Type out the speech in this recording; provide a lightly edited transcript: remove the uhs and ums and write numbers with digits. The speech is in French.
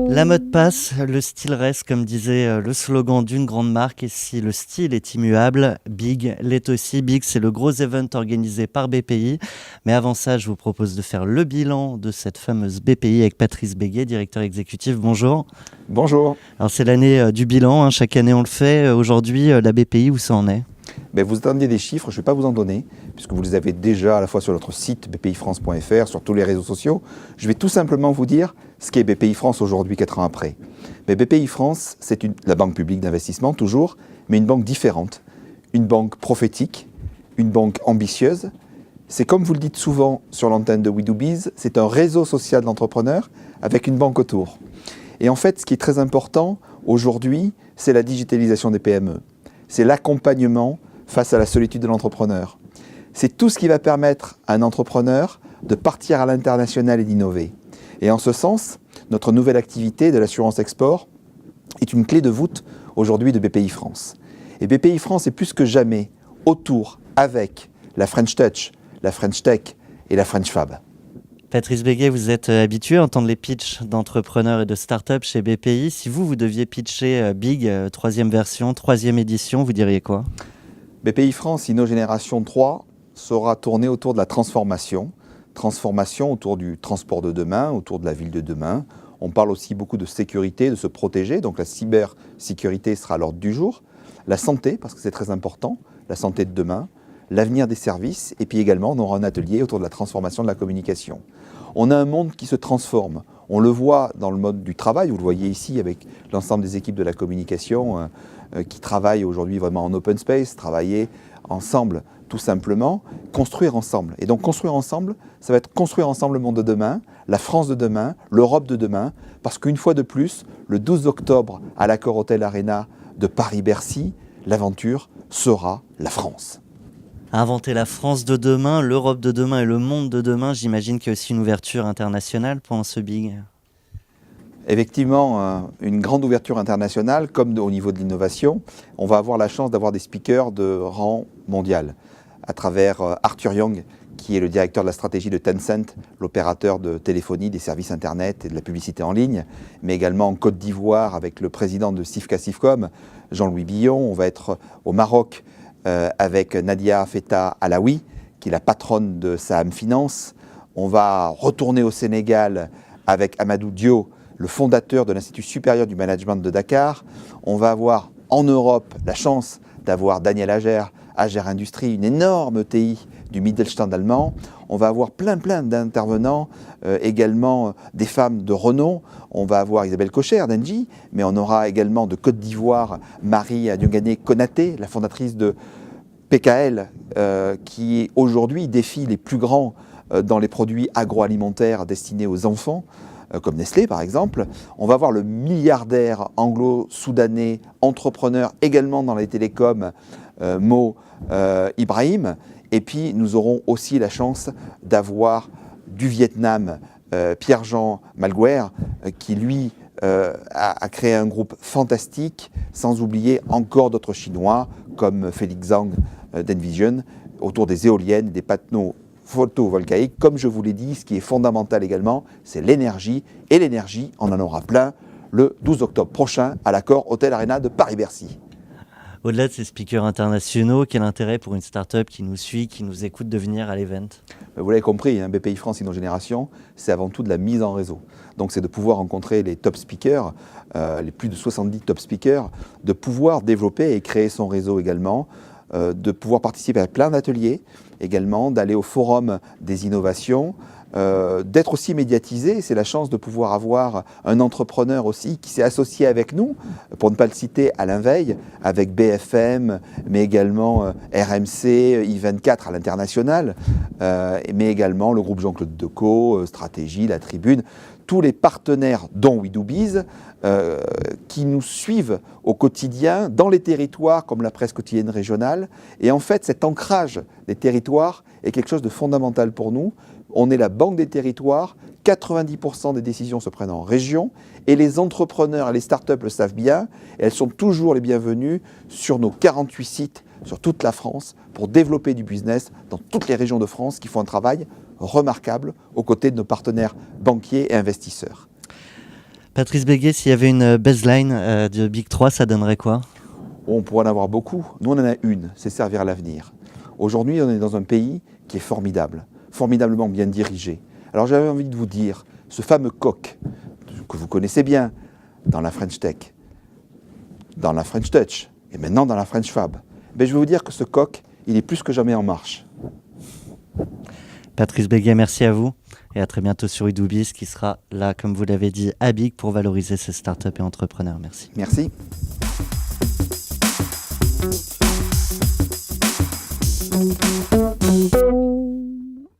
La mode passe, le style reste, comme disait le slogan d'une grande marque. Et si le style est immuable, Big l'est aussi. Big, c'est le gros event organisé par BPI. Mais avant ça, je vous propose de faire le bilan de cette fameuse BPI avec Patrice Béguet, directeur exécutif. Bonjour. Bonjour. Alors c'est l'année du bilan, chaque année on le fait. Aujourd'hui, la BPI, où ça en est ? Vous attendiez des chiffres, je ne vais pas vous en donner, puisque vous les avez déjà à la fois sur notre site bpifrance.fr, sur tous les réseaux sociaux. Je vais tout simplement vous dire ce qu'est BPI France aujourd'hui, 4 ans après. Mais BPI France, c'est la banque publique d'investissement, toujours, mais une banque différente. Une banque prophétique, une banque ambitieuse. C'est comme vous le dites souvent sur l'antenne de We Do Biz, c'est un réseau social d'entrepreneurs avec une banque autour. Et en fait, ce qui est très important aujourd'hui, c'est la digitalisation des PME. C'est l'accompagnement face à la solitude de l'entrepreneur. C'est tout ce qui va permettre à un entrepreneur de partir à l'international et d'innover. Et en ce sens, notre nouvelle activité de l'assurance export est une clé de voûte aujourd'hui de BPI France. Et BPI France est plus que jamais autour, avec la French Touch, la French Tech et la French Fab. Patrice Béguet, vous êtes habitué à entendre les pitchs d'entrepreneurs et de start-up chez BPI. Si vous deviez pitcher Big, 3e version, 3e édition, vous diriez quoi ? BPI France InnoGénération 3 sera tournée autour de la transformation. Transformation autour du transport de demain, autour de la ville de demain. On parle aussi beaucoup de sécurité, de se protéger. Donc la cybersécurité sera à l'ordre du jour. La santé, parce que c'est très important, la santé de demain. L'avenir des services. Et puis également, on aura un atelier autour de la transformation de la communication. On a un monde qui se transforme. On le voit dans le mode du travail. Vous le voyez ici avec l'ensemble des équipes de la communication qui travaillent aujourd'hui vraiment en open space, travailler ensemble tout simplement, construire ensemble. Et donc construire ensemble, ça va être construire ensemble le monde de demain, la France de demain, l'Europe de demain, parce qu'une fois de plus, le 12 octobre à l'Accor Hotel Arena de Paris-Bercy, l'aventure sera la France. Inventer la France de demain, l'Europe de demain et le monde de demain, j'imagine qu'il y a aussi une ouverture internationale pendant ce Big. Effectivement, une grande ouverture internationale, comme au niveau de l'innovation. On va avoir la chance d'avoir des speakers de rang mondial, à travers Arthur Young, qui est le directeur de la stratégie de Tencent, l'opérateur de téléphonie, des services Internet et de la publicité en ligne, mais également en Côte d'Ivoire avec le président de Sifka Sifcom, Jean-Louis Billon. On va être au Maroc avec Nadia Feta Alaoui, qui est la patronne de Saham Finance. On va retourner au Sénégal avec Amadou Dio, le fondateur de l'Institut supérieur du management de Dakar. On va avoir en Europe la chance d'avoir Daniel Ager, Ager Industrie, une énorme TI du Mittelstand allemand. On va avoir plein d'intervenants, également des femmes de renom. On va avoir Isabelle Cocher d'Engie, mais on aura également de Côte d'Ivoire Marie Diongane Konaté, la fondatrice de PKL, qui aujourd'hui défie les plus grands dans les produits agroalimentaires destinés aux enfants, comme Nestlé par exemple. On va voir le milliardaire anglo-soudanais, entrepreneur également dans les télécoms, Mo Ibrahim. Et puis nous aurons aussi la chance d'avoir du Vietnam, Pierre-Jean Malguer, qui lui a créé un groupe fantastique, sans oublier encore d'autres Chinois comme Félix Zhang d'Envision, autour des éoliennes, des panneaux photovoltaïques. Comme je vous l'ai dit, ce qui est fondamental également, c'est l'énergie. Et l'énergie, on en aura plein le 12 octobre prochain à l'Accor Hotel Arena de Paris-Bercy. Au-delà de ces speakers internationaux, quel intérêt pour une start-up qui nous suit, qui nous écoute de venir à l'event ? Vous l'avez compris, BPI France InnoGénération, c'est avant tout de la mise en réseau. Donc c'est de pouvoir rencontrer les top speakers, les plus de 70 top speakers, de pouvoir développer et créer son réseau également, de pouvoir participer à plein d'ateliers, également d'aller au forum des innovations, d'être aussi médiatisé. C'est la chance de pouvoir avoir un entrepreneur aussi qui s'est associé avec nous, pour ne pas le citer, Alain Veil, avec BFM, mais également RMC, I24 à l'international, mais également le groupe Jean-Claude Decaux, Stratégie, La Tribune, tous les partenaires dont We Do Biz, qui nous suivent au quotidien dans les territoires comme la presse quotidienne régionale. Et en fait, cet ancrage des territoires est quelque chose de fondamental pour nous. On est la banque des territoires, 90% des décisions se prennent en région et les entrepreneurs et les startups le savent bien. Et elles sont toujours les bienvenues sur nos 48 sites sur toute la France pour développer du business dans toutes les régions de France qui font un travail remarquable aux côtés de nos partenaires banquiers et investisseurs. Patrice Béguet, s'il y avait une baseline de Big 3, ça donnerait quoi? On pourrait en avoir beaucoup. Nous, on en a une, c'est servir à l'avenir. Aujourd'hui, on est dans un pays qui est formidable, formidablement bien dirigé. Alors j'avais envie de vous dire, ce fameux coq que vous connaissez bien dans la French Tech, dans la French Touch et maintenant dans la French Fab, je vais vous dire que ce coq, il est plus que jamais en marche. Patrice Béguet, merci à vous et à très bientôt sur Udoubis qui sera là, comme vous l'avez dit, à Big pour valoriser ces startups et entrepreneurs. Merci. Merci. Thank you.